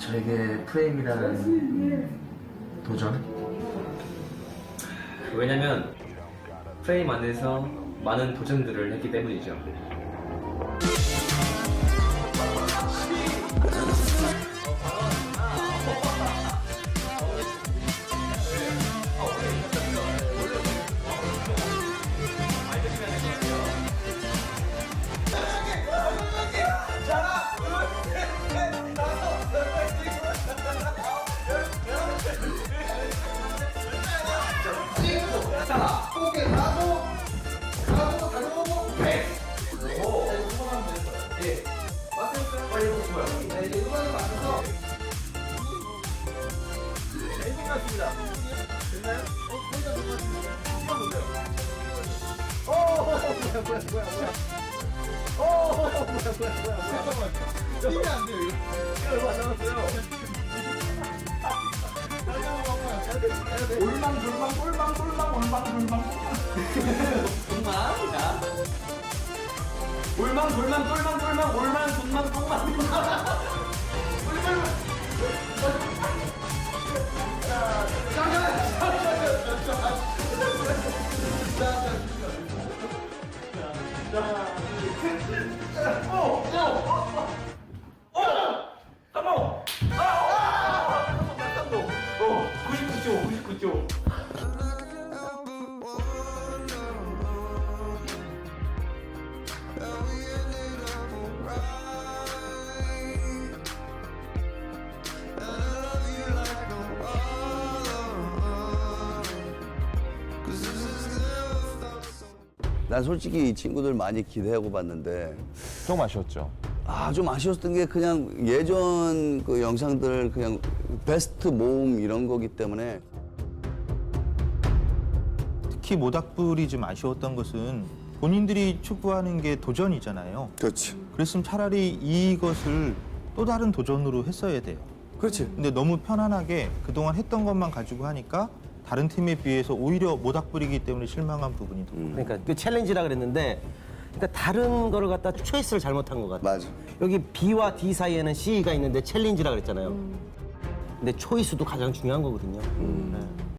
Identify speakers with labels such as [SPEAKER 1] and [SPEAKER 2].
[SPEAKER 1] 저에게 프레임이라는 도전?
[SPEAKER 2] 왜냐면 프레임 안에서 많은 도전들을 했기 때문이죠.
[SPEAKER 3] 난 솔직히 이 친구들 많이 기대하고 봤는데
[SPEAKER 4] 좀 아쉬웠죠.
[SPEAKER 3] 좀 아쉬웠던 게 그냥 예전 그 영상들 그냥 베스트 모음 이런 거기 때문에
[SPEAKER 5] 특히 모닥불이 좀 아쉬웠던 것은 본인들이 추구하는 게 도전이잖아요.
[SPEAKER 3] 그렇지.
[SPEAKER 5] 그랬으면 차라리 이것을 또 다른 도전으로 했어야 돼요.
[SPEAKER 3] 그렇지.
[SPEAKER 5] 근데 너무 편안하게 그동안 했던 것만 가지고 하니까 다른 팀에 비해서 오히려 모닥불이기 때문에 실망한 부분이 더.
[SPEAKER 6] 그러니까 그 챌린지라 그랬는데 그러니까 다른 거를 갖다 초이스를 잘못한 것 같아요.
[SPEAKER 3] 맞아.
[SPEAKER 6] 여기 B와 D 사이에는 C가 있는데 챌린지라 그랬잖아요. 근데 초이스도 가장 중요한 거거든요. 네.